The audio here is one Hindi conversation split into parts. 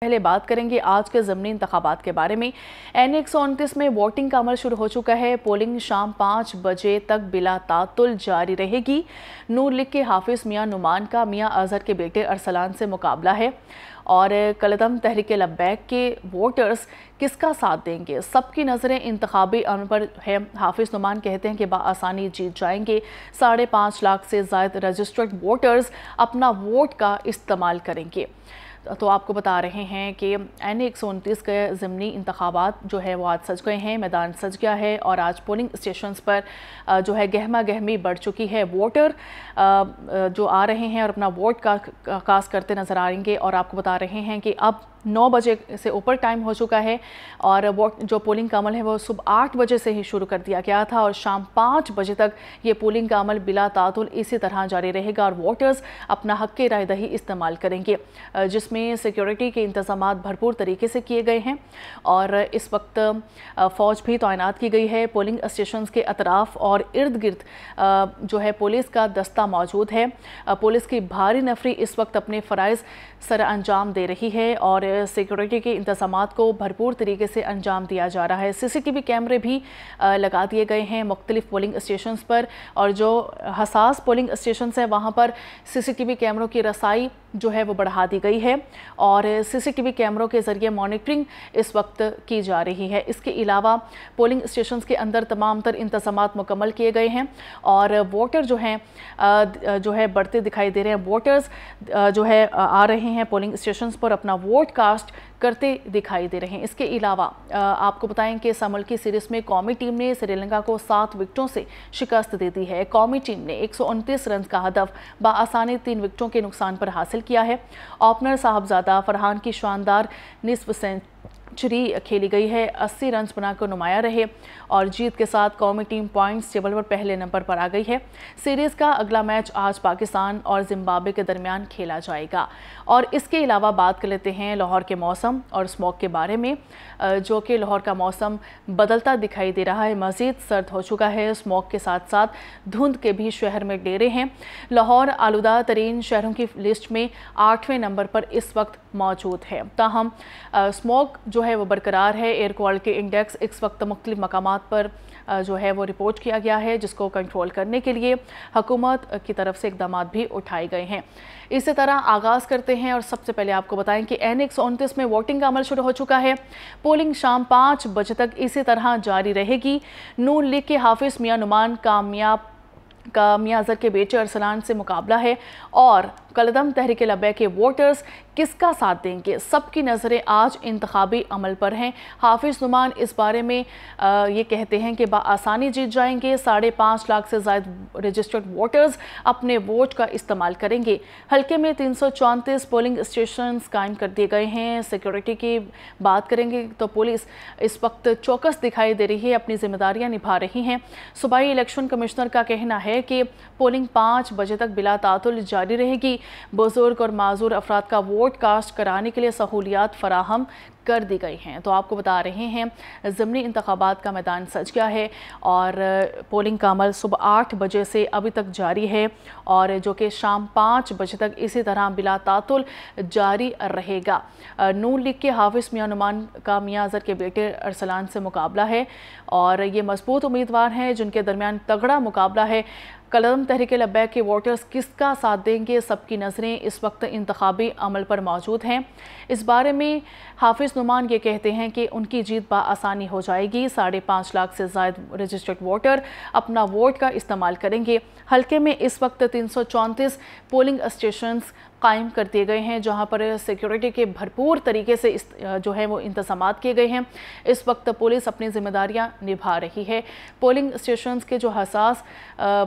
पहले बात करेंगे आज के ज़मनी इंतखाबात के बारे में। NA 129 में वोटिंग का अमल शुरू हो चुका है। पोलिंग शाम 5 बजे तक बिला तातुल जारी रहेगी। नूर लीग के हाफिज मियां नुमान का मियां अजहर के बेटे अरसलान से मुकाबला है और कलदम तहरीक लब्बैक के वोटर्स किसका साथ देंगे, सबकी नज़रें इंतखाबी अमल पर है। हाफिज नुमान कहते हैं कि बआसानी जीत जाएंगे। 5.5 लाख से ज़ायद रजिस्टर्ड वोटर्स अपना वोट का इस्तेमाल करेंगे। तो आपको बता रहे हैं कि NA 129 के ज़मनी इंतखाबात जो है वो आज सज गए हैं, मैदान सज गया है और आज पोलिंग स्टेशंस पर जो है गहमा गहमी बढ़ चुकी है। वोटर जो आ रहे हैं और अपना वोट का कास्ट करते नज़र आएंगे और आपको बता रहे हैं कि अब 9 बजे से ऊपर टाइम हो चुका है और वोट जो पोलिंग का अमल है वो सुबह 8 बजे से ही शुरू कर दिया गया था और शाम 5 बजे तक ये पोलिंग का अमल बिला तातुल इसी तरह जारी रहेगा और वोटर्स अपना हक़ राय दही इस्तेमाल करेंगे, जिसमें सिक्योरिटी के इंतज़ाम भरपूर तरीके से किए गए हैं और इस वक्त फ़ौज भी तैनात की गई है। पोलिंग स्टेशन के अतराफ़ और इर्द गिर्द जो है पुलिस का दस्ता मौजूद है। पुलिस की भारी नफरी इस वक्त अपने फ़राइज़ सर अंजाम दे रही है और सिक्योरिटी के इंतज़ामात को भरपूर तरीके से अंजाम दिया जा रहा है। CCTV कैमरे भी लगा दिए गए हैं मुख्तलिफ पोलिंग स्टेशंस पर और जो हसास पोलिंग स्टेशन है वहाँ पर CCTV कैमरों की रसाई जो है वो बढ़ा दी गई है और CCTV कैमरों के ज़रिए मॉनिटरिंग इस वक्त की जा रही है। इसके अलावा पोलिंग स्टेशंस के अंदर तमाम तर इंतज़ामात मुकम्मल किए गए हैं और वोटर जो है बढ़ते दिखाई दे रहे हैं। वोटर्स जो है आ रहे हैं पोलिंग स्टेशंस पर अपना वोट कास्ट करते दिखाई दे रहे हैं। इसके अलावा आपको बताएं कि समल की सीरीज़ में कौमी टीम ने श्रीलंका को 7 विकेटों से शिकस्त दे दी है। कौमी टीम ने 129 रन का हदफ बआसानी 3 विकेटों के नुकसान पर हासिल किया है। ओपनर साहबजादा फरहान की शानदार निस्फ सेंचुरी खेली गई है, 80 रन बनाकर नुमाया रहे और जीत के साथ कौमी टीम पॉइंट्स टेबल पर पहले नंबर पर आ गई है। सीरीज़ का अगला मैच आज पाकिस्तान और जिम्बाब्वे के दरमियान खेला जाएगा। और इसके अलावा बात कर लेते हैं लाहौर के मौसम और स्मॉग के बारे में, जो कि लाहौर का मौसम बदलता दिखाई दे रहा है, मज़ीद सर्द हो चुका है। स्मॉग के साथ साथ धुंध के भी शहर में डेरे हैं। लाहौर आलूदा तरीन शहरों की लिस्ट में 8वें नंबर पर इस वक्त मौजूद है। ताहम स्मॉग जो है वो बरकरार है। एयर क्वालिटी इंडेक्स इस वक्त मुख्तलिफ मकामात पर जो है वो रिपोर्ट किया गया है, जिसको कंट्रोल करने के लिए हुकूमत की तरफ से इक़दाम भी उठाए गए हैं। इसी तरह आगाज़ करते हैं और सबसे पहले आपको बताएं कि NA 129 में वोटिंग का अमल शुरू हो चुका है। पोलिंग शाम 5 बजे तक इसी तरह जारी रहेगी। नूर लीग के हाफिज मियां नुमान का मियां अजहर के बेटे अरसलान से मुकाबला है और कलदम तहरीक लब्बैक के वोटर्स किसका साथ देंगे, सबकी नज़रें आज इंतखाबी अमल पर हैं। हाफिज नुमान इस बारे में ये कहते हैं कि बआसानी जीत जाएंगे। 5.5 लाख से ज़ायद रजिस्टर्ड वोटर्स अपने वोट का इस्तेमाल करेंगे। हल्के में 334 पोलिंग स्टेशंस कायम कर दिए गए हैं। सिक्योरिटी की बात करेंगे तो पुलिस इस वक्त चौकस दिखाई दे रही है, अपनी जिम्मेदारियाँ निभा रही हैं। सूबाई इलेक्शन कमिश्नर का कहना है कि पोलिंग 5 बजे तक बिला तातुल जारी रहेगी। बुजुर्ग और माजूर अफराद का वोट कास्ट कराने के लिए सहूलियात फराहम कर दी गई हैं। तो आपको बता रहे हैं ज़मनी इंतखाबात का मैदान सज गया है और पोलिंग का अमल सुबह 8 बजे से अभी तक जारी है और जो कि शाम 5 बजे तक इसी तरह बिला तातुल जारी रहेगा। नूर लीग के हाफिज मियां नुमान का मियां अजहर के बेटे अरसलान से मुकाबला है और ये मजबूत उम्मीदवार हैं जिनके दरमियान तगड़ा मुकाबला है। कलदम तहरीक लब्बैक के वोटर्स किसका साथ देंगे, सबकी नज़रें इस वक्त इंतखाबी अमल पर मौजूद हैं। इस बारे में हाफिज नुमान ये कहते हैं कि उनकी जीत बआसानी हो जाएगी। 5.5 लाख से ज़ायद रजिस्टर्ड वोटर अपना वोट का इस्तेमाल करेंगे। हल्के में इस वक्त 334 पोलिंग स्टेशंस कायम कर दिए गए हैं, जहां पर सिक्योरिटी के भरपूर तरीके से जो है वो इंतज़ामात किए गए हैं। इस वक्त पुलिस अपनी जिम्मेदारियां निभा रही है। पोलिंग स्टेशंस के जो हसास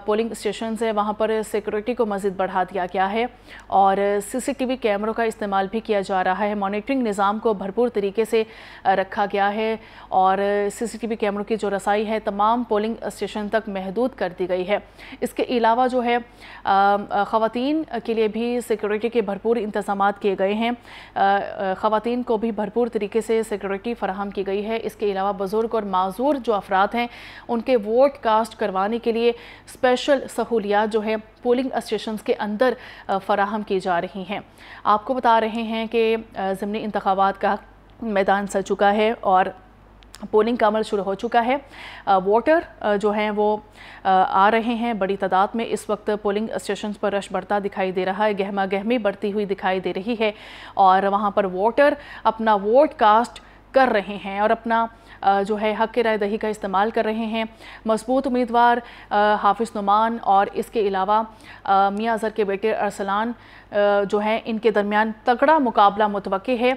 पोलिंग स्टेशंस है वहां पर सिक्योरिटी को मज़ीद बढ़ा दिया गया है और CCTV कैमरों का इस्तेमाल भी किया जा रहा है। मॉनिटरिंग निज़ाम को भरपूर तरीके से रखा गया है और CCTV कैमरों की जो रसाई है तमाम पोलिंग स्टेशन तक महदूद कर दी गई है। इसके अलावा जो है ख़वातीन के लिए भी सिक्योरिटी सिक्योरिटी के भरपूर इंतजाम किए गए हैं। ख़वातीन को भी भरपूर तरीके से सिक्योरिटी फराहम की गई है। इसके अलावा बुज़ुर्ग और माजूर जो अफराद हैं उनके वोट कास्ट करवाने के लिए स्पेशल सहूलियात जो है पोलिंग स्टेशन के अंदर फराहम की जा रही हैं। आपको बता रहे हैं कि ज़िमनी इंतखाबात का मैदान सज चुका है और पोलिंग का अमल शुरू हो चुका है। वोटर जो हैं वो आ रहे हैं बड़ी तादाद में। इस वक्त पोलिंग स्टेशन पर रश बढ़ता दिखाई दे रहा है, गहमा गहमी बढ़ती हुई दिखाई दे रही है और वहाँ पर वोटर अपना वोट कास्ट कर रहे हैं और अपना जो है हक राय दही का इस्तेमाल कर रहे हैं। मजबूत उम्मीदवार हाफिज़ नुमान और इसके अलावा मियां अज़हर के बेटे अरसलान जो हैं इनके दरमियान तगड़ा मुकाबला मुतवक्की है।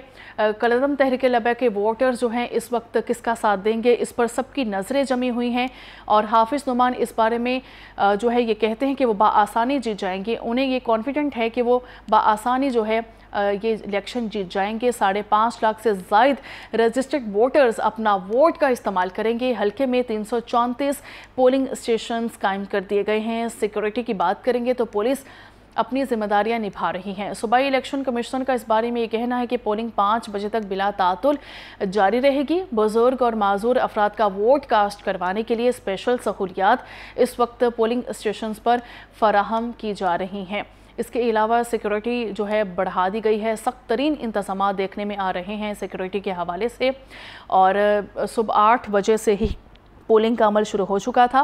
कलदम तहरीक लबैक के वोटर्स जो हैं इस वक्त किसका साथ देंगे इस पर सबकी नज़रें जमी हुई हैं और हाफिज़ नुमान इस बारे में जो है ये कहते हैं कि वो बाआसानी जीत जाएंगे। उन्हें ये कॉन्फिडेंट है कि वो बाआसानी जो है ये इलेक्शन जीत जाएंगे। 5.5 लाख से ज़ायद रजिस्टर्ड वोटर्स अपना वोट का इस्तेमाल करेंगे। हल्के में 334 पोलिंग स्टेशंस कायम कर दिए गए हैं। सिक्योरिटी की बात करेंगे तो पुलिस अपनी जिम्मेदारियां निभा रही हैं। सूबाई इलेक्शन कमिश्नर का इस बारे में ये कहना है कि पोलिंग 5 बजे तक बिला तातुल जारी रहेगी। बुजुर्ग और माजूर अफराद का वोट कास्ट करवाने के लिए स्पेशल सहूलियात इस वक्त पोलिंग स्टेशन पर फराहम की जा रही हैं। इसके अलावा सिक्योरिटी जो है बढ़ा दी गई है। सख्त तरीन इंतज़ाम देखने में आ रहे हैं सिक्योरिटी के हवाले से और सुबह 8 बजे से ही पोलिंग का अमल शुरू हो चुका था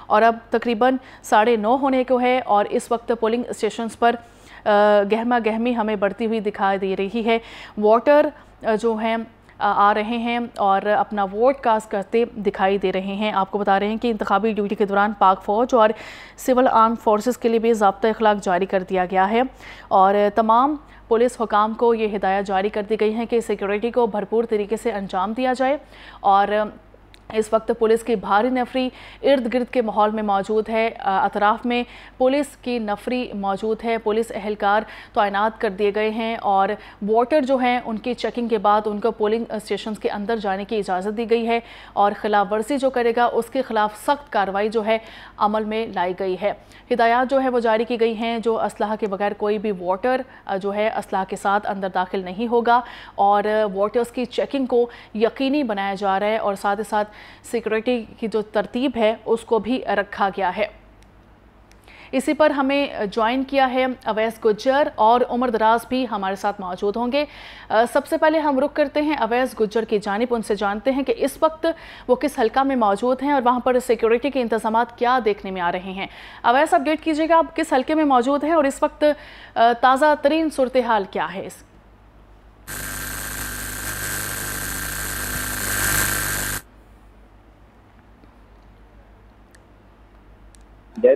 और अब तकरीबन 9:30 होने को है और इस वक्त पोलिंग स्टेशंस पर गहमा गहमी हमें बढ़ती हुई दिखाई दे रही है। वोटर जो हैं आ रहे हैं और अपना वोट कास्ट करते दिखाई दे रहे हैं। आपको बता रहे हैं कि इंतखाबी ड्यूटी के दौरान पाक फ़ौज और सिविल आर्म फोर्सेस के लिए भी ज़ाब्ता इखलाक जारी कर दिया गया है और तमाम पुलिस हुकाम को ये हिदायत जारी कर दी गई है कि सिक्योरिटी को भरपूर तरीके से अंजाम दिया जाए और इस वक्त पुलिस की भारी नफरी इर्द गिर्द के माहौल में मौजूद है। अतराफ़ में पुलिस की नफरी मौजूद है। पुलिस एहलकार तैनात कर दिए गए हैं और वोटर जो हैं उनकी चेकिंग के बाद उनको पोलिंग स्टेशन के अंदर जाने की इजाज़त दी गई है और खिलाफ वर्जी जो करेगा उसके ख़िलाफ़ सख्त कार्रवाई जो है अमल में लाई गई है। हिदायत जो है वो जारी की गई हैं, जो असलहा के बगैर कोई भी वोटर जो है असलहा के साथ अंदर दाखिल नहीं होगा और वोटर्स की चेकिंग को यकीनी बनाया जा रहा है और साथ ही साथ सिक्योरिटी की जो तरतीब है उसको भी रखा गया है। इसी पर हमें ज्वाइन किया है अवैस गुज्जर और उमर दराज भी हमारे साथ मौजूद होंगे। सबसे पहले हम रुख करते हैं अवैस गुज्जर की जानिब, उनसे जानते हैं कि इस वक्त वो किस हल्का में मौजूद हैं और वहाँ पर सिक्योरिटी के इंतजाम क्या देखने में आ रहे हैं। अवैस, अपडेट कीजिएगा, आप किस हल्के में मौजूद हैं और इस वक्त ताज़ा तरीन सूरत हाल क्या है?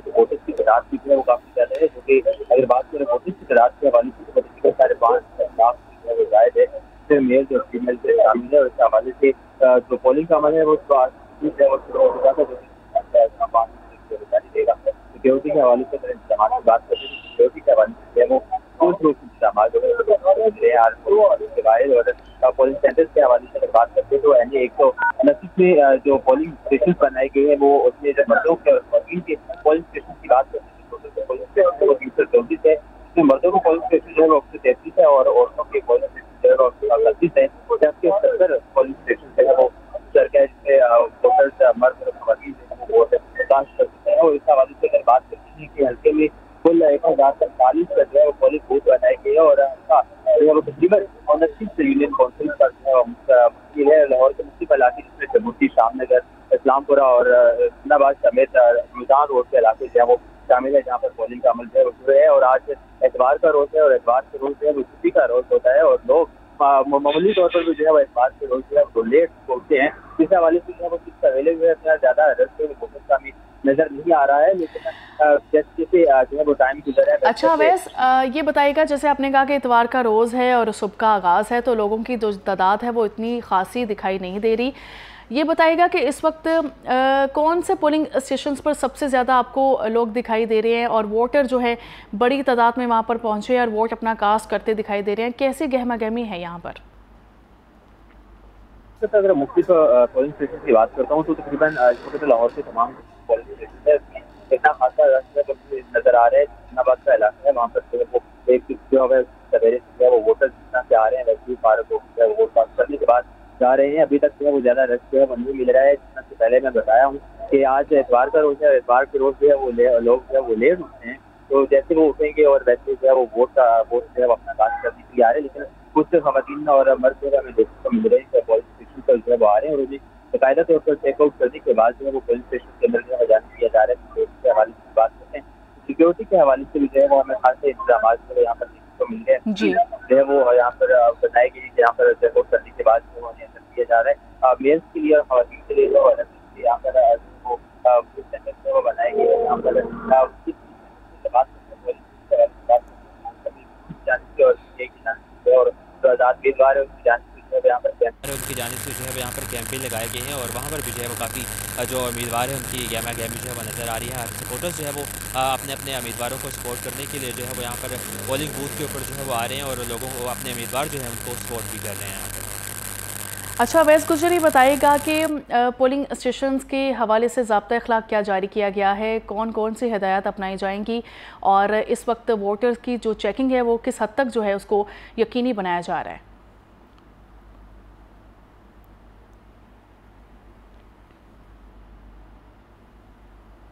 वोटर्स की तादाद भी है वो काफी ज्यादा है, जो कि अगर बात करें वोटर्स की तादाद के हवाले से तो तकरीबन 5.5 लाख जो जायद है, सिर्फ मेल जो फीमेल से शामिल है और इस हवाले से जो पोलिंग का अमल है वो शुरू हो चुका था, जो जारी देगा। सिक्योरिटी के हवाले से अगर इंतजाम की बात करते हैं, सिक्योरिटी के हवाले से वो इंतजाम और पोलिंग सेंटर्स के हवाले से अगर बात करते हैं तो एनए 129 में जो पोलिंग स्टेशन बनाए गए हैं वो उसमें जब मर्दों के और के पोलिंग स्टेशन की बात करते हैं तो पोलिंग स्टेशन वो 334 है, इसमें मर्दों को पोलिंग स्टेशन जो है वो 133 है और औरतों के पोलिंग स्टेशन जो है वो 38 है, जबकि 70 पोलिंग स्टेशन जो है वो सरकार जिसमें वोटर्स मर्द और वोट कास्ट कर सकते हैं। और इस हवाले से अगर बात करते हैं कि हल्के में कुल 1040 का जो है वो पोलिंग बूथ बनाए गए हैं और वो तकरीबन 29 यूनियन काउंसिल पर मुश्किल है। लाहौर के मुख्तलिफ इलाके जिसमें जमुती, शामनगर, इस्लामपुरा और इस्लामाबाद समेत रुझान रोड के इलाके जो है वो शामिल है, जहाँ पर पोलिंग का अमल जो है वो शुरू है। और आज एतवार का रोज है और एतवार के रोज जो है वो छुट्टी का रोज होता है और लोग मामूली तौर पर भी जो है वो एतवार के रोज जो है वो लेट पहुंचते हैं। इस हवाले से जो है वो कुछ सवेले जो है इतना ज्यादा रश का भी नजर नहीं आ रहा है, लेकिन जैसे जो है वो टाइम गुजर है। अच्छा अवैस, ये बताइएगा, जैसे आपने कहा कि इतवार का रोज़ है और सुबह का आगाज़ है तो लोगों की जो तादाद है वो इतनी खासी दिखाई नहीं दे रही। ये बताइएगा कि इस वक्त कौन से पोलिंग स्टेशंस पर सबसे ज़्यादा आपको लोग दिखाई दे रहे हैं और वोटर जो है बड़ी तादाद में वहाँ पर पहुँचे और वोट अपना कास्ट करते दिखाई दे रहे हैं, कैसी गहमा गहमी है यहाँ पर? अगर मुख्तलिफ पोलिंग स्टेशन की बात करता हूँ तो तकरीबन लाहौर के तमाम पोलिंग स्टेशन है इतना खासा रश नजर आ रहा है। जहानाबाद का इलाका है, वहाँ पर जो है वो एक जो है सवेरे से है वो वोटर जितना से आ रहे हैं, वैसे ही पार्क को वोट पास करने के बाद जा रहे हैं। अभी तक जो है वो ज्यादा रश जो है वो नहीं मिल रहा है। जितना से पहले मैं बताया हूँ कि आज एतवार का रोज है, एतवार के रोज जो है वो लोग जो है वो लेट उठते हैं, तो जैसे वो उठेंगे और वैसे जो है वो वोट जो है वो अपना काम करने के लिए आ रहे हैं। लेकिन कुछ खवातीन और मर्द जो है हमें देखने को मिल रहे हैं पुलिस स्टेशन पर जो है वो आ रहे हैं, और उन्हें बाकायदा तौर पर चेकआउट करने के बाद जो है वो पुलिस स्टेशन के अंदर जो है जाने दिया जा रहा है। सिक्योरिटी के हवाले से बात करते हैं, सिक्योरिटी के हवाले से भी जो है वो हमें खासे इंतजाम जो है यहाँ पर देखने को मिल रहे हैं। जी जो है वो यहाँ पर बताए गए कि यहाँ पर चेकआउट करने के बाद जो है अंदर दिया जा रहा है। मेल्स के लिए और खवातीन के लिए जो अलग से यहाँ पर वो सेंटर जो है वो बनाए गए हैं। यहाँ पर बात और आजाद उम्मीदवार है उनकी जानिब से यहाँ पर यहाँ पर कैंप भी लगाए गए हैं और वहाँ पर भी जो है वो काफ़ी जो उम्मीदवार है उनकी गहमा गहमी जो है वो नज़र आ रही है। सपोर्टर्स जो है वो अपने अपने उम्मीदवारों को सपोर्ट करने के लिए जो है वो यहाँ पर पोलिंग बूथ के ऊपर जो है वो आ रहे हैं और लोगों को अपने उम्मीदवार जो है उनको सपोर्ट भी कर रहे हैं यहाँ पर। अच्छा, अवैस गुज्जर ये बताइएगा कि पोलिंग स्टेशंस के हवाले से ज़ाब्ता अखलाक क्या जारी किया गया है, कौन कौन सी हिदायत अपनाई जाएंगी और इस वक्त वोटर्स की जो चेकिंग है वो किस हद तक जो है उसको यकीनी बनाया जा रहा है?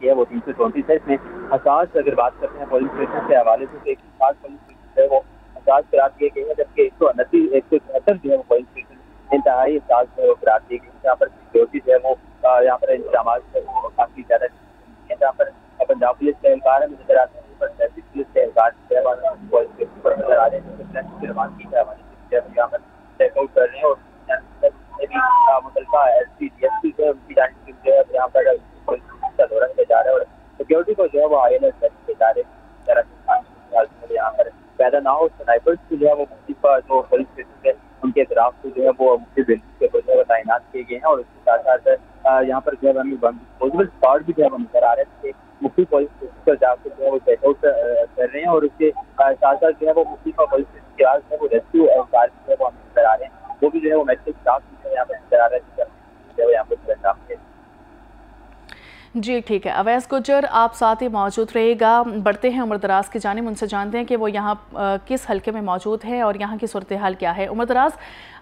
वो 334 है। इसमें हसास अगर बात करते हैं पोलिंग स्टेशन के हवाले से, 160 पोलिंग स्टेशन है वो हसास करार दिए गए हैं, जबकि 174 जो है वो पोलिंग स्टेशन इंतहाई हसास करार दिए गए हैं, जहाँ पर सिक्योरिटी जो है वो यहाँ पर इंतजाम काफी ज्यादा है। जहाँ पर पंजाब पुलिस के एहलकार हमें नजर आते हैं, पर ट्रैफिक पुलिस के एहलकार जो है पोलिंग स्टेशन पर नजर आ रहे हैं। ट्रैफिक की रवानगी के हवाले से यहाँ पर चेकआउट कर रहे हैं और मुतलका एसपी डीएसपी जो है उनकी जानिब जो है यहाँ पर का दौरा किया जा रहा है और सिक्योरिटी को जो है वो हाई अलर्ट करके जा रहे हैं। यहाँ पर पैदा ना हो स्नाइपर्स को जो है वो मुख्तलिफ जो पुलिस स्टेशन है उनके खिलाफ से जो है वो मुख्तलिफ बिल्डिंग के ऊपर जो है तैनात किए गए हैं और उसके साथ साथ यहाँ पर जो है हमें डिस्पोजेबल स्क्वाड भी जो है वो नजर आ रहे हैं। मुख्तलिफ पुलिस स्टेशन पर जाकर जो है वो चेकआउट कर रहे हैं और उसके साथ साथ जो है वो मुख्तलिफ पुलिस स्टेशन के आज जो है वो रेस्क्यू एहलकार जो है वो हमें नजर आ रहे हैं, वो भी जो है वो मेडिकल स्टाफ जो है यहाँ पर नजर आ रहा है जो है यहाँ पर इंतजाम किया। जी ठीक है, अवैस गुज्जर आप साथ ही मौजूद रहेगा। बढ़ते हैं उमर दराज की जानिब, उनसे जानते हैं कि वो यहाँ किस हल्के में मौजूद हैं और यहाँ की सूरत हाल क्या है। उमर दराज,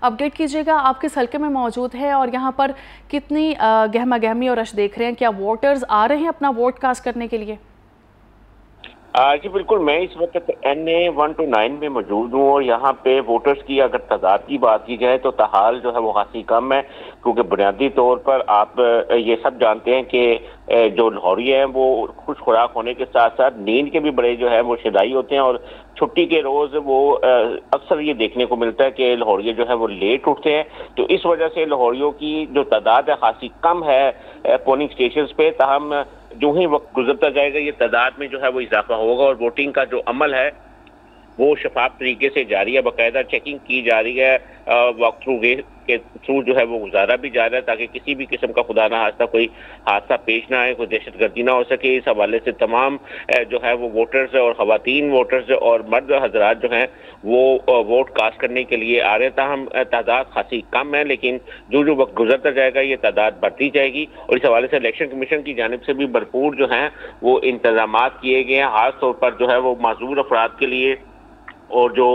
अपडेट कीजिएगा, आप किस हल्के में मौजूद है और यहाँ पर कितनी गहमा गहमी और रश देख रहे हैं? क्या वोटर्स आ रहे हैं अपना वोट कास्ट करने के लिए? जी बिल्कुल, मैं इस वक्त NA 1 to 9 में मौजूद हूँ और यहाँ पे वोटर्स की अगर तादाद की बात की जाए तो ताहाल जो है वो खासी कम है, क्योंकि बुनियादी तौर पर आप ये सब जानते हैं कि जो लाहौरी हैं वो खुश खुराक होने के साथ साथ नींद के भी बड़े जो है वो शिदाई होते हैं और छुट्टी के रोज वो अक्सर ये देखने को मिलता है कि लाहौरी जो है वो लेट उठते हैं। तो इस वजह से लाहौरियों की जो तादाद है खासी कम है पोलिंग स्टेशन पे। ताहम जो ही वक्त गुजरता जाएगा ये तादाद में जो है वो इजाफा होगा और वोटिंग का जो अमल है वो शफाफ तरीके से जारी है। बाकायदा चेकिंग की जा रही है, वॉक थ्रू के थ्रू जो है वो गुजारा भी जा रहा है ताकि किसी भी किस्म का खुदा ना खास्ता कोई हादसा पेश ना आए, कोई दहशतगर्दी ना हो सके। इस हवाले से तमाम जो है वो वोटर्स और खवातीन वोटर्स और मर्द हजरात जो हैं वो वोट कास्ट करने के लिए आ रहे हैं। हम तादाद खासी कम है, लेकिन जो जो वक्त गुजरता जाएगा ये तादाद बढ़ती जाएगी और इस हवाले से इलेक्शन कमीशन की जानिब से भी भरपूर जो हैं वो इंतजाम किए गए हैं, खासतौर पर जो है वो माजूर अफराद के लिए और जो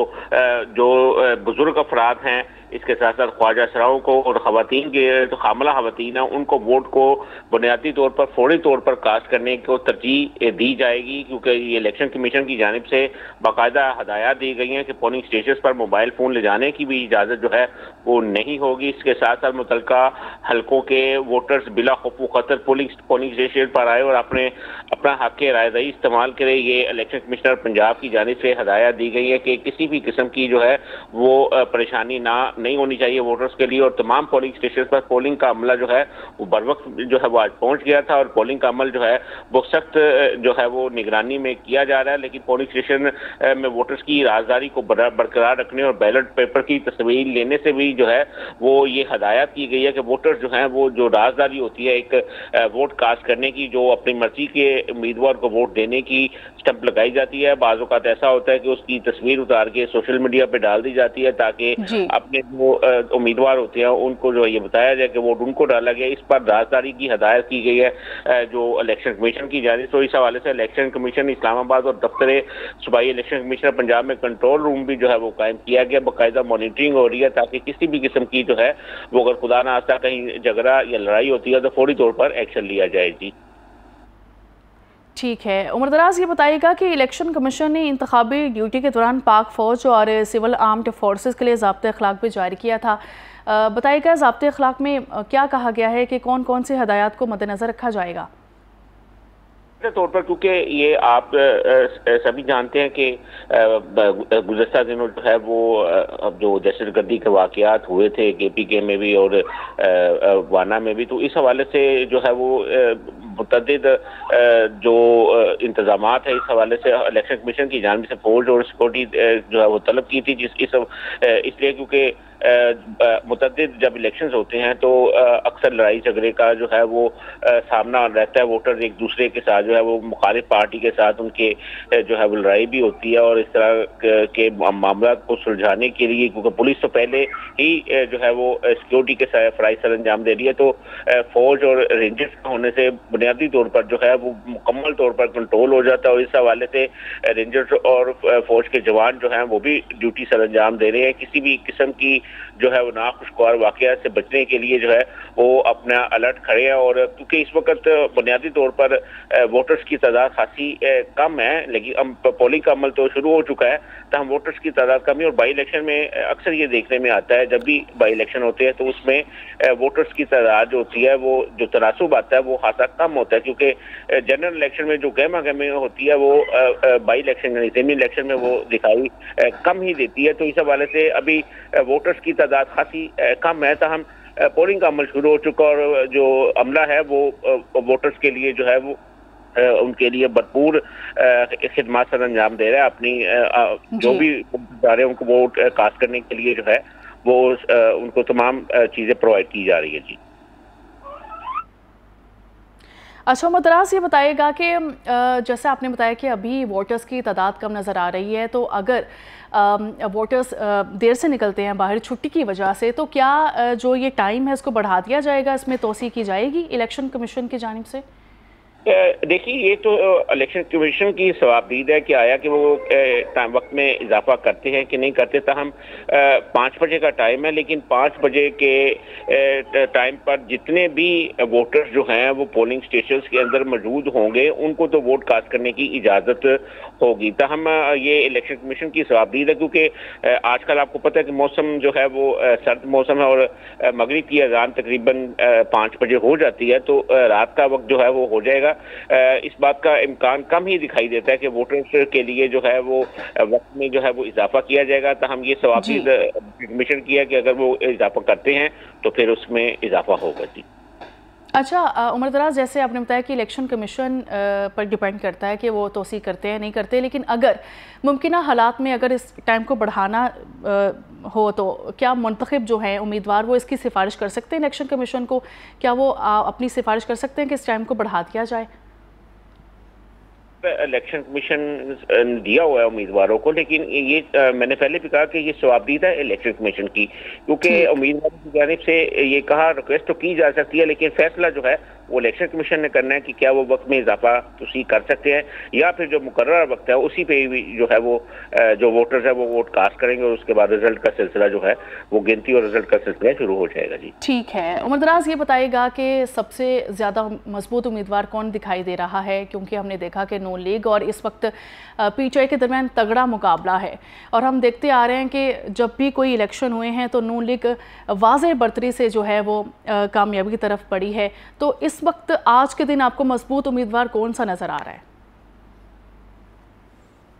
बुजुर्ग अफराद हैं, इसके साथ साथ ख्वाजा असराओं को और खवातीन के जो खामला खवातीन हैं उनको वोट को बुनियादी तौर पर फौरी तौर पर कास्ट करने को तरजीह दी जाएगी, क्योंकि ये इलेक्शन कमीशन की जानिब से बाकायदा हदायत दी गई हैं कि पोलिंग स्टेशन पर मोबाइल फ़ोन ले जाने की भी इजाज़त जो है वो नहीं होगी। इसके साथ साथ मुतलका हल्कों के वोटर्स बिला खौफ खतर पोलिंग स्टेशन पर आए और अपना हक रायदही इस्तेमाल करें। ये इलेक्शन कमिश्नर पंजाब की जानिब से हदायत दी गई है कि किसी भी किस्म की जो है वो परेशानी नहीं होनी चाहिए वोटर्स के लिए और तमाम पोलिंग स्टेशन पर पोलिंग का अमला जो है वो बर वक्त जो है वो आज पहुंच गया था और पोलिंग का अमल जो है वो सख्त जो है वो निगरानी में किया जा रहा है। लेकिन पोलिंग स्टेशन में वोटर्स की राजदारी को बरकरार रखने और बैलेट पेपर की तस्वीर लेने से भी जो है वो ये हदायत की गई है कि वोटर्स जो हैं वो जो राजदारी होती है एक वोट कास्ट करने की, जो अपनी मर्जी के उम्मीदवार को वोट देने की स्टंप लगाई जाती है, बाज़ औक़ात ऐसा होता है कि उसकी तस्वीर उतार के सोशल मीडिया पे डाल दी जाती है ताकि अपने जो उम्मीदवार होते हैं उनको जो ये बताया जाए कि वोट उनको डाला गया, इस पर राजदारी की हदायत की गई है जो इलेक्शन कमीशन की जानिब। तो इस हवाले से इलेक्शन कमीशन इस्लामाबाद और दफ्तर सूबाई इलेक्शन कमीशनर पंजाब में कंट्रोल रूम भी जो है वो कायम किया गया, बाकायदा मॉनिटरिंग हो रही है ताकि किसी भी किस्म की जो है वो अगर खुदा ना खास्ता कहीं झगड़ा या लड़ाई होती है तो फौरी तौर पर एक्शन लिया जाए। जी ठीक है। उमर दराज, ये बताइएगा कि इलेक्शन कमीशन ने इंतखाबी ड्यूटी के दौरान पाक फ़ौज और सिविल आर्म्ड फोर्सेस के लिए ज़ाब्ते अखलाक भी जारी किया था। बताइएगा ज़ाब्ते अखलाक में क्या कहा गया है कि कौन कौन से हदायत को मद्देनज़र रखा जाएगा? तौर पर क्योंकि ये आप सभी जानते हैं कि गुज़श्ता दिनों जो है वो अब जो दहशतगर्दी के वाक़यात हुए थे KPK में भी और वाना में भी, तो इस हवाले से जो है वो मुतअद्दिद जो इंतज़ामात है इस हवाले से इलेक्शन कमीशन की जानिब से फौज और सिक्योरिटी जो है वो तलब की थी, इसलिए क्योंकि मुतअद्दिद जब इलेक्शंस होते हैं तो अक्सर लड़ाई झगड़े का जो है वो सामना रहता है। वोटर एक दूसरे के साथ जो है वो मुखालिफ पार्टी के साथ उनके जो है वो लड़ाई भी होती है, और इस तरह के मामला को सुलझाने के लिए क्योंकि पुलिस तो पहले ही जो है वो सिक्योरिटी के साथ फ़राइज़ सर अंजाम दे रही है, तो फौज और रेंजर्स का होने से बुनियादी तौर पर जो है वो मुकम्मल तौर पर कंट्रोल हो जाता है। और इस हवाले से रेंजर्स और फौज के जवान जो हैं वो भी ड्यूटी सर अंजाम दे रहे हैं। किसी भी किस्म की जो है वो नाखुशगवार वाक़यात से बचने के लिए जो है वो अपना अलर्ट खड़े हैं। और क्योंकि इस वक्त बुनियादी तौर पर वोटर्स की तादाद खासी कम है, लेकिन अब पोलिंग का अमल तो शुरू हो चुका है, तो हम वोटर्स की तादाद कम है। और बाई इलेक्शन में अक्सर ये देखने में आता है, जब भी बाई इलेक्शन होते हैं तो उसमें वोटर्स की तादाद जो होती है वो जो तनासुब आता है वो खासा कम होता है, क्योंकि जनरल इलेक्शन में जो गहमा गहमी होती है वो बाई इलेक्शन यानी सेमी इलेक्शन में वो दिखाई कम ही देती है। तो इस हवाले से अभी वोटर्स की तादाद खासी कम है, तो हम पोलिंग का अमल शुरू हो चुका और जो अमला है वो वोटर्स के लिए जो है वो उनके लिए भरपूर खिदमत सर अंजाम दे रहा है। अपनी जो भी जा रहे हैं उनको वोट कास्ट करने के लिए जो है वो उनको तमाम चीज़ें प्रोवाइड की जा रही है। जी अच्छा, मदरास, ये बताइएगा कि जैसे आपने बताया कि अभी वोटर्स की तादाद कम नज़र आ रही है, तो अगर वोटर्स देर से निकलते हैं बाहर छुट्टी की वजह से, तो क्या जो ये टाइम है इसको बढ़ा दिया जाएगा, इसमें तोसी की जाएगी इलेक्शन कमीशन की जानिब से? देखिए, ये तो इलेक्शन कमीशन की सवाबदीद है कि आया कि वो टाइम वक्त में इजाफा करते हैं कि नहीं करते। तो हम 5 बजे का टाइम है, लेकिन 5 बजे के टाइम पर जितने भी वोटर्स जो हैं वो पोलिंग स्टेशंस के अंदर मौजूद होंगे उनको तो वोट कास्ट करने की इजाज़त होगी। तो हम ये इलेक्शन कमीशन की सवाबदीद है, क्योंकि आजकल आपको पता है कि मौसम जो है वो सर्द मौसम है और मगरिब की अज़ान तकरीबन 5 बजे हो जाती है, तो रात का वक्त जो है वो हो जाएगा। इस बात का इम्कान कम ही दिखाई देता है कि वोटर्स के लिए जो है वो वक्त में जो है वो इजाफा किया जाएगा। तो हम ये सवाबदीद कमीशन किया कि अगर वो इजाफा करते हैं तो फिर उसमें इजाफा होगा। जी अच्छा, उमर दराज, जैसे आपने बताया कि इलेक्शन कमीशन पर डिपेंड करता है कि वो तोसी करते हैं नहीं करते, लेकिन अगर मुमकिन हालात में अगर इस टाइम को बढ़ाना हो तो क्या मुंतखब जो हैं उम्मीदवार वो इसकी सिफारिश कर सकते हैं इलेक्शन कमीशन को? क्या वो अपनी सिफारिश कर सकते हैं कि इस टाइम को बढ़ा दिया जाए? इलेक्शन कमीशन दिया हुआ है उम्मीदवारों को, लेकिन ये मैंने पहले भी कहा कि ये सवाबदीद है इलेक्शन कमीशन की, क्योंकि उम्मीदवारों की जानिब से ये कहा रिक्वेस्ट तो की जा सकती है, लेकिन फैसला जो है वो इलेक्शन कमीशन ने करना है कि क्या वो वक्त में इजाफा उसी कर सकते हैं या फिर जो मुकर्रर वक्त है उसी पे भी जो है वो जो वोटर्स है वो वोट कास्ट करेंगे और उसके बाद रिजल्ट का सिलसिला जो है वो गिनती और रिजल्ट का सिलसिला शुरू हो जाएगा। जी ठीक है। उमर दराज, ये बताइएगा कि सबसे ज़्यादा मजबूत उम्मीदवार कौन दिखाई दे रहा है, क्योंकि हमने देखा कि नून लीग और इस वक्त PTI के दरमियान तगड़ा मुकाबला है और हम देखते आ रहे हैं कि जब भी कोई इलेक्शन हुए हैं तो नून लीग वाज़ेह बर्तरी से जो है वो कामयाबी की तरफ बढ़ी है। तो इस वक्त आज के दिन आपको मजबूत उम्मीदवार कौन सा नजर आ रहा है?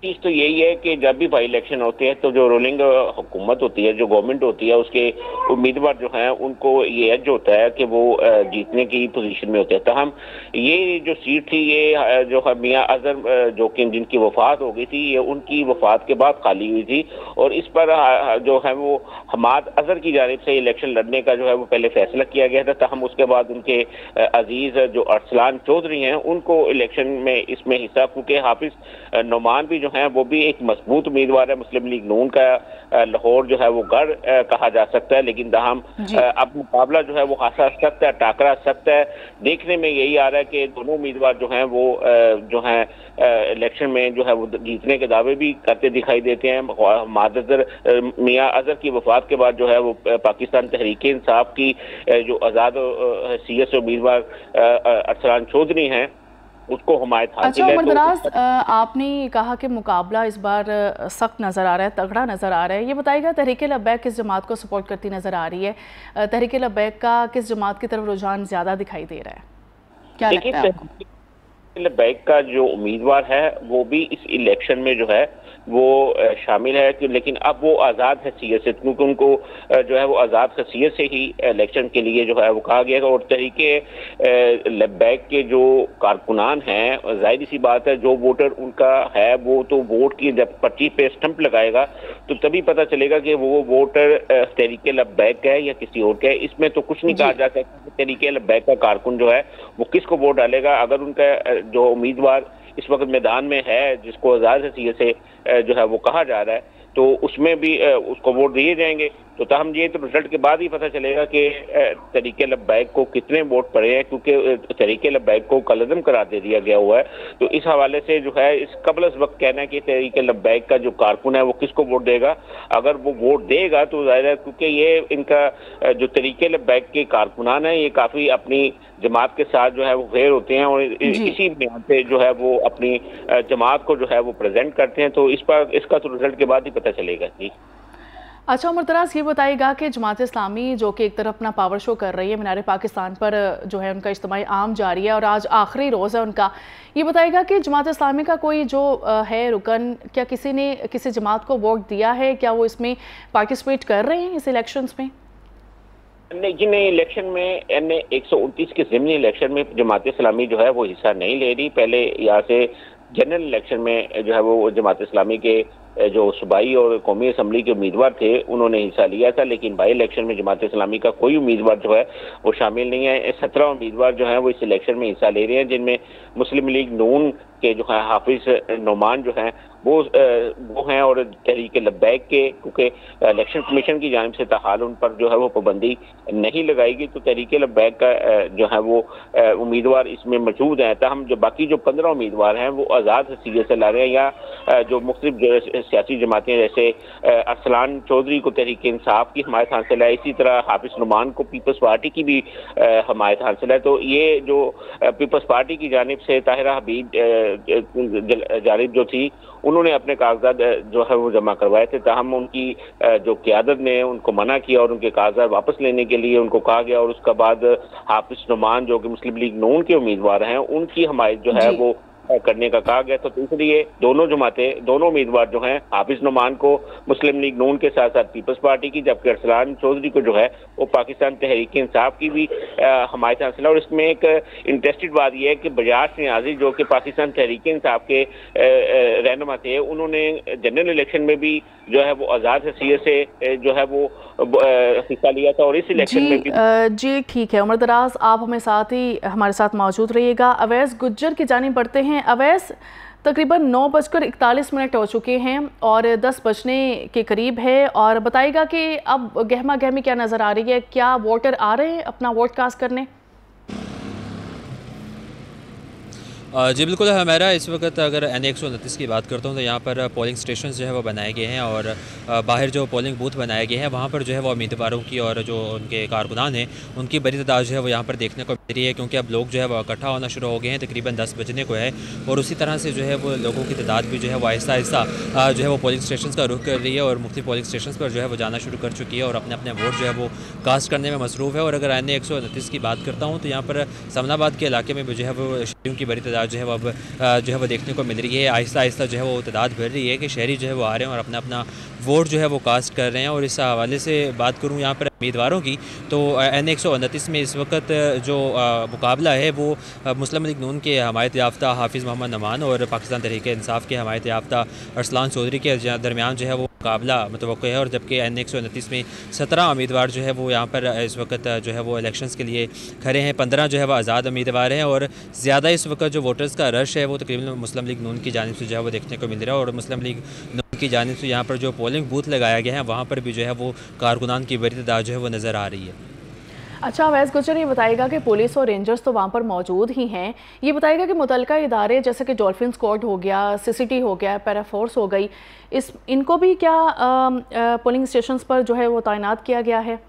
चीज़ तो यही है कि जब भी बाई इलेक्शन होते हैं तो जो रूलिंग हुकूमत होती है, जो गवर्नमेंट होती है, उसके उम्मीदवार जो हैं उनको ये एज होता है कि वो जीतने की पोजीशन में होते हैं। तो हम ये जो सीट थी ये जो मियां अजहर जो कि जिनकी वफात हो गई थी, ये उनकी वफात के बाद खाली हुई थी और इस पर जो है वो हमाद अजहर की जानिब से इलेक्शन लड़ने का जो है वो पहले फैसला किया गया था। तो हम उसके बाद उनके अजीज जो अरसलान चौधरी हैं उनको इलेक्शन में इसमें हिस्सा, क्योंकि हाफिज नोमान भी जो है वो भी एक मजबूत उम्मीदवार है मुस्लिम लीग नून का। लाहौर जो है वो गढ़ कहा जा सकता है, लेकिन दहम अब मुकाबला जो है वो खासा सख्त है, टाकरा सख्त है। देखने में यही आ रहा है कि दोनों उम्मीदवार जो हैं वो जो है इलेक्शन में जो है वो जीतने के दावे भी करते दिखाई देते हैं। मादर मियां अजहर की वफात के बाद जो है वो पाकिस्तान तहरीक इंसाफ की जो आज़ाद हैसियत से उम्मीदवार अरसलान चौधरी हैं उसको हमायत हासिल है। उमर दराज, आपने कहा कि मुकाबला इस बार सख्त नज़र आ रहा है, तगड़ा नज़र आ रहा है। ये बताइएगा तहरीक लब्बैक किस जमात को सपोर्ट करती नज़र आ रही है? तहरीक लब्बैक का किस जमात की तरफ रुझान ज़्यादा दिखाई दे रहा है, क्या लगता है आपको? लब्बैक का जो उम्मीदवार है वो भी इस इलेक्शन में जो है वो शामिल है कि लेकिन अब वो आज़ाद हैसियत से, क्योंकि उनको जो है वो आज़ाद हैसियत से ही इलेक्शन के लिए जो है वो कहा गया। और तहरीके लब्बैक के जो कारकुनान हैं, जाहिर सी बात है जो वोटर उनका है वो तो वोट की जब पर्ची पे स्टंप लगाएगा तो तभी पता चलेगा कि वो वोटर तहरीके लब्बैक का है या किसी और का है। इसमें तो कुछ नहीं कहा जा सकता कि तहरीके लब्बैक का कारकुन जो है वो किसको वोट डालेगा। अगर उनका जो उम्मीदवार इस वक्त मैदान में है जिसको आज़ाद हैसियत से जो है वो कहा जा रहा है तो उसमें भी उसको वोट दिए जाएंगे। तो ताहम ये तो रिजल्ट के बाद ही पता चलेगा कि तहरीके लब्बैक को कितने वोट पड़े हैं, क्योंकि तहरीके लब्बैक को कलअदम करार दे दिया गया हुआ है। तो इस हवाले से जो है इस कबल इस वक्त कहना है कि तहरीके लब्बैक का जो कारकुन है वो किसको वोट देगा। अगर वो वोट देगा तो जाहिर है क्योंकि ये इनका जो तहरीके लब्बैक के कारकुनान है ये काफ़ी अपनी जमात के साथ जो है वो फेयर होते हैं और इसी बयान से जो है वो अपनी जमात को जो है वो प्रेजेंट करते हैं। तो इस पर इसका तो रिजल्ट के बाद ही पता चलेगा। जी अच्छा उमर दराज, ये बताइएगा कि जमात इस्लामी जो कि एक तरफ अपना पावर शो कर रही है, मीनार पाकिस्तान पर जो है उनका इज्तिमाई आम जारी है और आज आखिरी रोज़ है उनका। ये बताइएगा कि जमात इस्लामी का कोई जो है रुकन, क्या किसी ने किसी जमात को वोट दिया है? क्या वो इसमें पार्टिसिपेट कर रहे हैं इस इलेक्शंस में? नहीं जी नहीं, इलेक्शन में एन 129 के ज़िमनी इलेक्शन में जमात इस्लामी जो है वो हिस्सा नहीं ले रही। पहले यहाँ से जनरल इलेक्शन में जो है वो जमात इस्लामी के जो सूबाई और कौमी असम्बली के उम्मीदवार थे उन्होंने हिस्सा लिया था, लेकिन बाई इलेक्शन में जमात इस्लामी का कोई उम्मीदवार जो है वो शामिल नहीं है। 17 उम्मीदवार जो हैं वो इस इलेक्शन में हिस्सा ले रहे हैं, जिनमें मुस्लिम लीग नून के जो है हाफिज नोमान जो हैं वो हैं और तहरीक लब्बैक के, क्योंकि इलेक्शन कमीशन की जानिब से ताहाल उन पर जो है वो पाबंदी नहीं लगाएगी तो तहरीक लब्बैक का जो है वो उम्मीदवार इसमें मौजूद हैं। ताहम जो बाकी जो 15 उम्मीदवार हैं वो आज़ाद हैसियत से ला रहे हैं या जो मुख्तलिफ सियासी जमातें जैसे अरसलान चौधरी को तहरीक इंसाफ की हमायत हासिल है, इसी तरह हाफिज नुमान को पीपल्स पार्टी की भी हमायत हासिल है। तो ये जो पीपल्स पार्टी की जानिब से ताहिरा हबीब जानिब जो थी उन्होंने अपने कागजात जो है वो जमा करवाए थे, ताहम उनकी जो क़यादत ने उनको मना किया और उनके कागजात वापस लेने के लिए उनको कहा गया और उसके बाद हाफिज नुमान जो कि मुस्लिम लीग नून के उम्मीदवार हैं उनकी हमायत जो है वो करने का कहा गया। तो इसलिए दोनों जमातें, दोनों उम्मीदवार जो हैं हाफिज नुमान को मुस्लिम लीग नून के साथ साथ पीपल्स पार्टी की, जबकि अरसलान चौधरी को जो है वो पाकिस्तान तहरीक इंसाफ की भी हमायत हासिल है। और इसमें एक इंटरेस्टेड बात यह है कि बजाज नियाज़ी जो कि पाकिस्तान तहरीक इंसाफ के रहनुमा थे, उन्होंने जनरल इलेक्शन में भी जो है वो आज़ाद हैसियत से जो है वो हिस्सा लिया था और इस इलेक्शन में भी। जी ठीक है उमर दराज, आप हमारे साथ मौजूद रहिएगा। अवैस गुज्जर की जानिब बढ़ते हैं। अवैस, तकरीबन 9:41 हो चुके हैं और 10 बजने के करीब है, और बताइएगा कि अब गहमा गहमी क्या नज़र आ रही है? क्या वोटर आ रहे हैं अपना वोट कास्ट करने? जी बिल्कुल, हमारा इस वक्त अगर NA 129 की बात करता हूँ तो यहाँ पर पोलिंग स्टेशन जो है वो बनाए गए हैं और बाहर जो पोलिंग बूथ बनाए गए हैं वहाँ पर जो है वो उम्मीदवारों की और जो उनके कारकुनान हैं उनकी बड़ी तादाद जो है वो यहाँ पर देखने को मिल रही है, क्योंकि अब लोग जो है वो इकट्ठा होना शुरू हो गए हैं। तकरीबन 10 बजने को है और उसी तरह से जो है वो लोगों की तादाद भी जो है वो आहिस्ता आहिस्ता जो है वो पोलिंग स्टेशन का रुख कर रही है और मुख्तलिफ पोलिंग स्टेशन पर जो है वो जाना शुरू कर चुकी है और अपने अपने वोट जो है वो कास्ट करने में मसरूफ़ है। और अगर NA 129 की बात करता हूँ तो यहाँ पर समनाबाद के इलाके में भी जो है वो शहरियों की बड़ी तादाद जो है वो अब जो है वो देखने को मिल रही है। आहिस्ता आहिस्ता जो है वो तादाद बढ़ रही है कि शहरी जो है वो आ रहे हैं और अपना अपना वोट जो है वो कास्ट कर रहे हैं। और इस हवाले से बात करूँ यहाँ पर उम्मीदवारों की तो NA 129 में इस वक्त जो मुकाबला है वो मुस्लिम लीग नून के हमायत याफ्ता हाफिज़ मोहम्मद नमान और पाकिस्तान तहरीक इंसाफ के हमायत याफ्ता अरसलान चौधरी के दरमियान जो है वो मुकाबला मुतवक्को है, और जबकि N129 में 17 उम्मीदवार जो है वो यहाँ पर इस वक्त जो है वो इलेक्शंस के लिए खड़े हैं। 15 जो है वो आज़ाद उम्मीदवार हैं, और ज़्यादा इस वक्त जो वोटर्स का रश है वो तकरीबन मुस्लिम लीग नून की जानिब से जो है वो देखने को मिल रहा है। और मुस्लिम लीग नून की जानिब से यहाँ पर जो पोलिंग बूथ लगाया गया है वहाँ पर भी जो है वो कारकुनान की बड़ी तादाद जो है वो नज़र आ रही है। अच्छा, अवैस गुज्जर ये बताएगा कि पुलिस और रेंजर्स तो वहाँ पर मौजूद ही हैं, ये बताएगा कि मुतलका इदारे जैसे कि डॉल्फिन स्क्वाड हो गया, सीसीटी हो गया, पैरा फोर्स हो गई, इनको भी क्या पोलिंग स्टेशंस पर जो है वो तैनात किया गया है?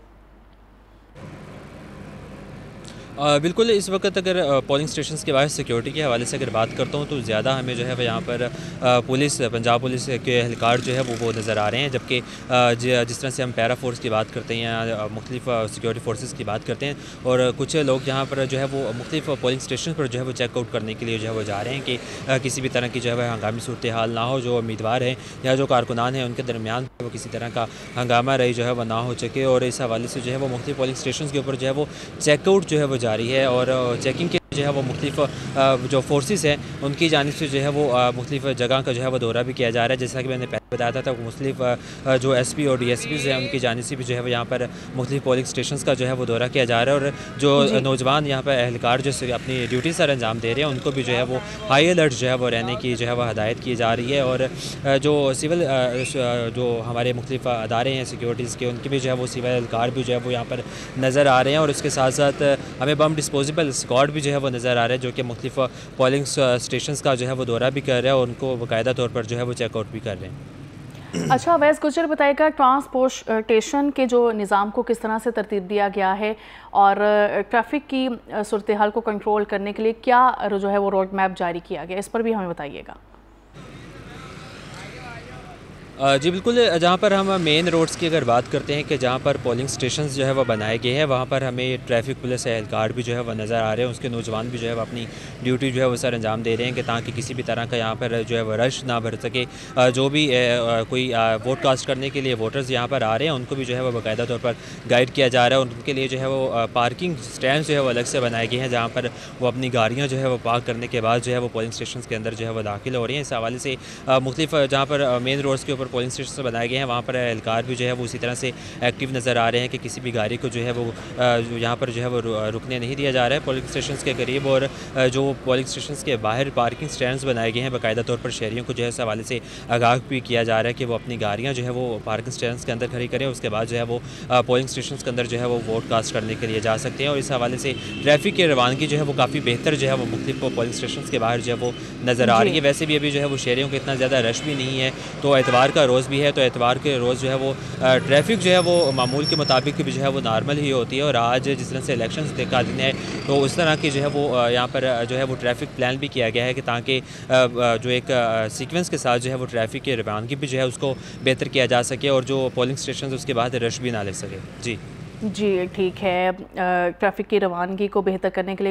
बिल्कुल, इस वक्त अगर पोलिंग स्टेशंस के बाद सिक्योरिटी के हवाले से अगर बात करता हूँ तो ज़्यादा हमें जो है वह यहाँ पर पुलिस, पंजाब पुलिस के एहलकार जो है वो नज़र आ रहे हैं। जबकि जिस तरह से हम पैरा फोर्स की बात करते हैं या मुख्तलिफ सिक्योरिटी फोर्सेस की बात करते हैं, और कुछ लोग यहाँ पर जो है वो मुख्तलिफ पोलिंग स्टेशन पर जो है वो चेकआउट करने के लिए जो है वो जा रहे हैं कि किसी भी तरह की जो है वह हंगामी सूरत हाल ना हो, जो उम्मीदवार हैं या जो कारकुनान हैं उनके दरमियान वो किसी तरह का हंगामा रही जो है वह ना हो सके। और इस हवाले से जो है वो मुख्तलिफ पोलिंग स्टेशन के ऊपर जो है वो चेकआउट जो है वो जारी है, और चेकिंग के जो है वो मुख्तलिफ जो फोर्सेस हैं उनकी जानिब से जो है वो मुख्तलिफ जगह का जो है वो दौरा भी किया जा रहा है। जैसा कि मैंने पहले बताया था मुख्तलिफ जो SP और DSPs हैं उनकी जानिब से भी जो है वो यहाँ पर मुख्तलिफ पोलिंग स्टेशंस का जो है वो दौरा किया जा रहा है। और जो नौजवान यहाँ पर एहलकार जो अपनी ड्यूटी सर अंजाम दे रहे हैं उनको भी जो है वो हाई अलर्ट जो है वो रहने की जो है वो हदायत की जा रही है। और जो सिविल जो हमारे मुख्तलिफ अदारे हैं सिक्योरिटीज़ के, उनके भी जो है वो सिविल एहलकार भी जो है वो यहाँ पर नज़र आ रहे हैं। और उसके साथ साथ हमें बम डिस्पोजेबल स्क्वाड भी जो है वो नज़र आ रहा है, जो कि मुख्तलिफ पोलिंग स्टेशंस का जो है वो दौरा भी कर रहा है और उनको बाकायदा तौर पर जो है वो चेकआउट भी कर रहे हैं। अच्छा, अवैस गुज्जर बताएगा ट्रांसपोर्टेशन के जो निज़ाम को किस तरह से तरतीब दिया गया है, और ट्रैफिक की सूरत हाल को कंट्रोल करने के लिए क्या जो है वो रोड मैप जारी किया गया, इस पर भी हमें बताइएगा। जी बिल्कुल, जहाँ पर हम मेन रोड्स की अगर बात करते हैं कि जहाँ पर पोलिंग स्टेशंस जो है वह बनाए गए हैं, वहाँ पर हमें ट्रैफिक पुलिस एहलकार भी जो है वह नज़र आ रहे हैं। उसके नौजवान भी जो है वह अपनी ड्यूटी जो है वो सर अंजाम दे रहे हैं कि ताकि किसी भी तरह का यहाँ पर जो है वह रश ना भर सके। जो भी कोई वोट कास्ट करने के लिए वोटर्स यहाँ पर आ रहे हैं उनको भी जो है वह बाकायदा तौर पर गाइड किया जा रहा है, और उनके लिए जो है वो पार्किंग स्टैंड जो है वो अलग से बनाए गए हैं जहाँ पर वो अपनी गाड़ियाँ जो है वो पार्क करने के बाद जो है वो पोलिंग स्टेशन के अंदर जो है वो दाखिल हो रही हैं। इस हवाले से मुख्तलिफ जहाँ पर मेन रोड्स के ऊपर पोलिंग स्टेशन बनाए गए हैं वहाँ पर एहलकार भी जो है वो उसी तरह से एक्टिव नज़र आ रहे हैं कि किसी भी गाड़ी को जो है वो यहाँ पर जो है वो रुकने नहीं दिया जा रहा है पोलिंग स्टेशन के करीब। और जो पोलिंग स्टेशन के बाहर पार्किंग स्टैंड्स बनाए गए हैं, बाकायदा तौर पर शहरियों को जो है इस हवाले से आगाह भी किया जा रहा है कि वो अपनी गाड़ियाँ जो है वो पार्किंग स्टैंड्स के अंदर खड़ी करें, उसके बाद जो है वो पोलिंग स्टेशन के अंदर जो है वो वोट कास्ट करने के लिए जा सकते हैं। और इस हवाले से ट्रैफिक की रवानगी जो है वो काफ़ी बेहतर जो है वो मुख्तलिफ पोलिंग स्टेशन के बाहर जो है वो नज़र आ रही है। वैसे भी अभी जो है वो शहरियों को इतना ज़्यादा रश भी नहीं है, तो एतवार का रोज़ भी है, तो एतवार के रोज़ जो है वो ट्रैफिक जो है वो मामूल के मुताबिक भी जो है वो नॉर्मल ही होती है। और आज जिस तरह से इलेक्शन का दिन है तो उस तरह की जो है वो यहाँ पर जो है वो ट्रैफिक प्लान भी किया गया है कि ताकि जो एक सीक्वेंस के साथ जो है वो ट्रैफिक की रवानगी भी जो है उसको बेहतर किया जा सके, और जो पोलिंग स्टेशन उसके बाद रश भी ना ले सके। जी ठीक है, ट्रैफिक की रवानगी को बेहतर करने के लिए